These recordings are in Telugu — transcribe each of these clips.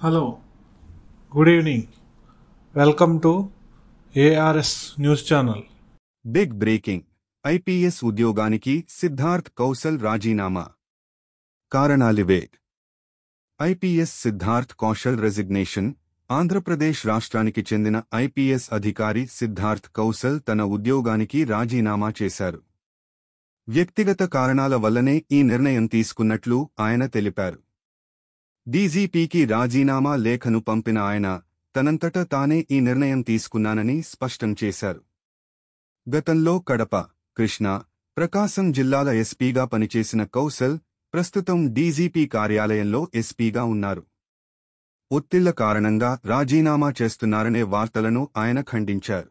Hello, good evening. Welcome to ARS News Channel. Big breaking IPS ఉద్యోగానికి సిద్ధార్థ్ కౌశల్ రాజీనామా. కారణాలివే. IPS Siddharth Kaushal resignation. ఆంధ్రప్రదేశ్ రాష్ట్రానికి చెందిన ఐపీఎస్ అధికారి సిద్ధార్థ్ కౌశల్ తన ఉద్యోగానికి రాజీనామా చేశారు. వ్యక్తిగత కారణాల వల్లనే ఈ నిర్ణయం తీసుకున్నట్లు ఆయన తెలిపారు. డీజీపీకి రాజీనామా లేఖను పంపిన ఆయన తనంతట తానే ఈ నిర్ణయం తీసుకున్నానని స్పష్టం చేశారు. గతంలో కడప, కృష్ణా, ప్రకాశం జిల్లాల ఎస్పీగా పనిచేసిన కౌశల్ ప్రస్తుతం డీజీపీ కార్యాలయంలో ఎస్పీగా ఉన్నారు. ఒత్తిళ్ల కారణంగా రాజీనామా చేస్తున్నారనే వార్తలను ఆయన ఖండించారు.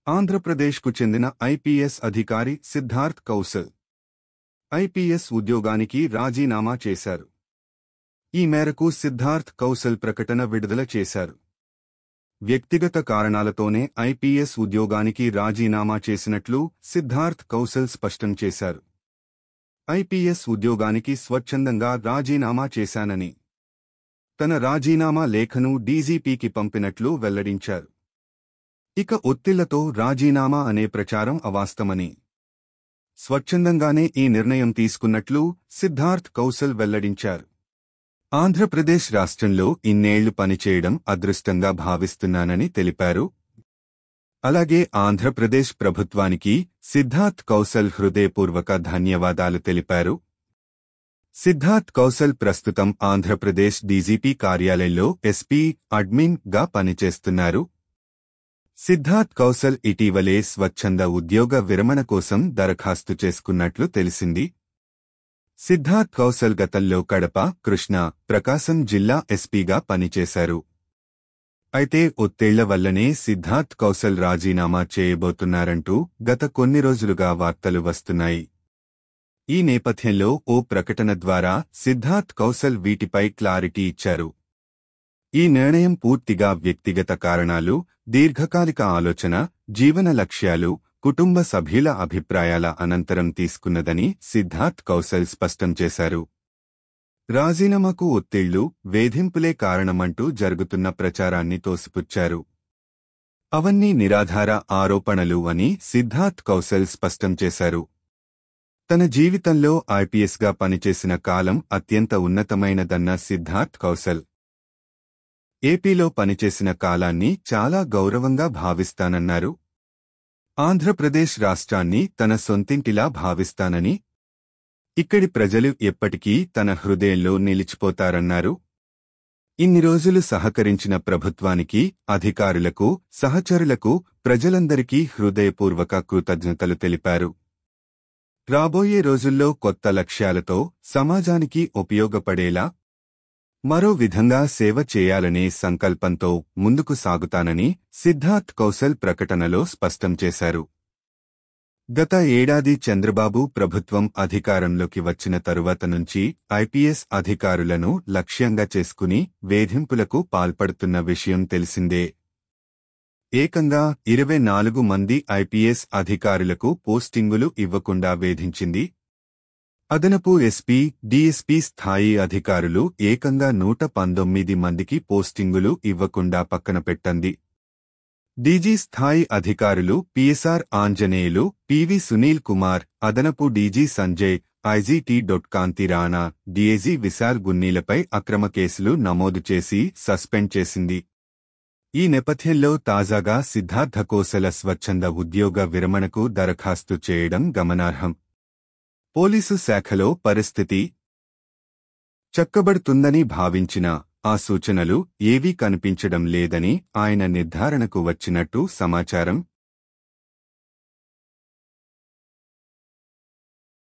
ఆంధ్రప్రదేశ్కు చెందిన ఐపీఎస్ అధికారి సిద్ధార్థ్ కౌశల్ ఐపీఎస్ ఉద్యోగానికి రాజీనామా చేశారు. ఈ మేరకు సిద్ధార్థ్ కౌశల్ ప్రకటన విడుదల చేశారు. వ్యక్తిగత కారణాలతోనే ఐపీఎస్ ఉద్యోగానికి రాజీనామా చేసినట్లు సిద్ధార్థ్ కౌశల్ స్పష్టం చేశారు. ఐపీఎస్ ఉద్యోగానికి స్వచ్ఛందంగా రాజీనామా చేశానని, తన రాజీనామా లేఖను డీజీపీకి పంపినట్లు వెల్లడించారు. ఇక ఒత్తిళ్లతో రాజీనామా అనే ప్రచారం అవాస్తవమని, స్వచ్ఛందంగానే ఈ నిర్ణయం తీసుకున్నట్లు సిద్ధార్థ్ కౌశల్ వెల్లడించారు. ఆంధ్రప్రదేశ్ రాష్ట్రంలో ఇన్నేళ్లు పనిచేయడం అదృష్టంగా భావిస్తున్నానని తెలిపారు. అలాగే ఆంధ్రప్రదేశ్ ప్రభుత్వానికి సిద్ధార్థ్ కౌశల్ హృదయపూర్వక ధన్యవాదాలు తెలిపారు. సిద్ధార్థ్ కౌశల్ ప్రస్తుతం ఆంధ్రప్రదేశ్ డీజీపీ కార్యాలయంలో ఎస్పీ అడ్మిన్ గా పనిచేస్తున్నారు. సిద్ధార్థ్ కౌశల్ ఇటీవలే స్వచ్ఛంద ఉద్యోగ విరమణ కోసం దరఖాస్తు చేసుకున్నట్లు తెలిసింది. సిద్ధార్థ్ కౌశల్ గతంలో కడప, కృష్ణా, ప్రకాశం జిల్లా ఎస్పీగా పనిచేశారు. అయితే ఒత్తిళ్ల వల్లనే సిద్ధార్థ్ కౌశల్ రాజీనామా చేయబోతున్నారంటూ గత కొన్ని రోజులుగా వార్తలు వస్తున్నాయి. ఈ నేపథ్యంలో ఓ ప్రకటన ద్వారా సిద్ధార్థ్ కౌశల్ వీటిపై క్లారిటీ ఇచ్చారు. ఈ నిర్ణయం పూర్తిగా వ్యక్తిగత కారణాలు, దీర్ఘకాలిక ఆలోచన, జీవన లక్ష్యాలు, కుటుంబ సభ్యుల అభిప్రాయాల అనంతరం తీసుకున్నదని సిద్ధార్థ్ కౌశల్ స్పష్టం చేశారు. రాజీనామాకు ఒత్తిళ్లు, వేధింపులే కారణమంటూ జరుగుతున్న ప్రచారాన్ని తోసిపుచ్చారు. అవన్నీ నిరాధార ఆరోపణలు అని సిద్ధార్థ్ కౌశల్ స్పష్టం చేశారు. తన జీవితంలో ఐపీఎస్గా పనిచేసిన కాలం అత్యంత ఉన్నతమైనదన్న సిద్ధార్థ్ కౌశల్, ఏపీలో పనిచేసిన కాలాన్ని చాలా గౌరవంగా భావిస్తానన్నారు. ఆంధ్రప్రదేశ్ రాష్ట్రాన్ని తన సొంతింటిలా భావిస్తానని, ఇక్కడి ప్రజలు ఎప్పటికీ తన హృదయంలో నిలిచిపోతారన్నారు. ఇన్ని రోజులు సహకరించిన ప్రభుత్వానికి, అధికారులకు, సహచరులకు, ప్రజలందరికీ హృదయపూర్వక కృతజ్ఞతలు తెలిపారు. రాబోయే రోజుల్లో కొత్త లక్ష్యాలతో సమాజానికి ఉపయోగపడేలా మరో విధంగా సేవ చేయాలనే సంకల్పంతో ముందుకు సాగుతానని సిద్ధార్థ్ కౌశల్ ప్రకటనలో స్పష్టం చేశారు. గత ఏడాది చంద్రబాబు ప్రభుత్వం అధికారంలోకి వచ్చిన తరువాత నుంచి ఐపీఎస్ అధికారులను లక్ష్యంగా చేసుకుని వేధింపులకు పాల్పడుతున్న విషయం తెలిసిందే. ఏకంగా 24 మంది ఐపీఎస్ అధికారులకు పోస్టింగులు ఇవ్వకుండా వేధించింది. అదనపు ఎస్పీ, డీఎస్పీ స్థాయి అధికారులు ఏకంగా 119 మందికి పోస్టింగులు ఇవ్వకుండా పక్కన పెట్టంది. డీజీ స్థాయి అధికారులు పీఎస్ఆర్ ఆంజనేయులు, పీవీ సునీల్ కుమార్, అదనపు డీజీ సంజయ్, ఐజీటీ కాంతి రాణా, డీఏజీ విశాల్ గున్నీలపై అక్రమ కేసులు నమోదు చేసి సస్పెండ్ చేసింది. ఈ నేపథ్యంలో తాజాగా సిద్ధార్థ కౌశల స్వచ్ఛంద ఉద్యోగ విరమణకు దరఖాస్తు చేయడం గమనార్హం. పోలీసు శాఖలో పరిస్థితి చక్కబడుతుందని భావించిన ఆ సూచనలు ఏవీ కనిపించడం లేదని ఆయన నిర్ధారణకు వచ్చినట్టు సమాచారం.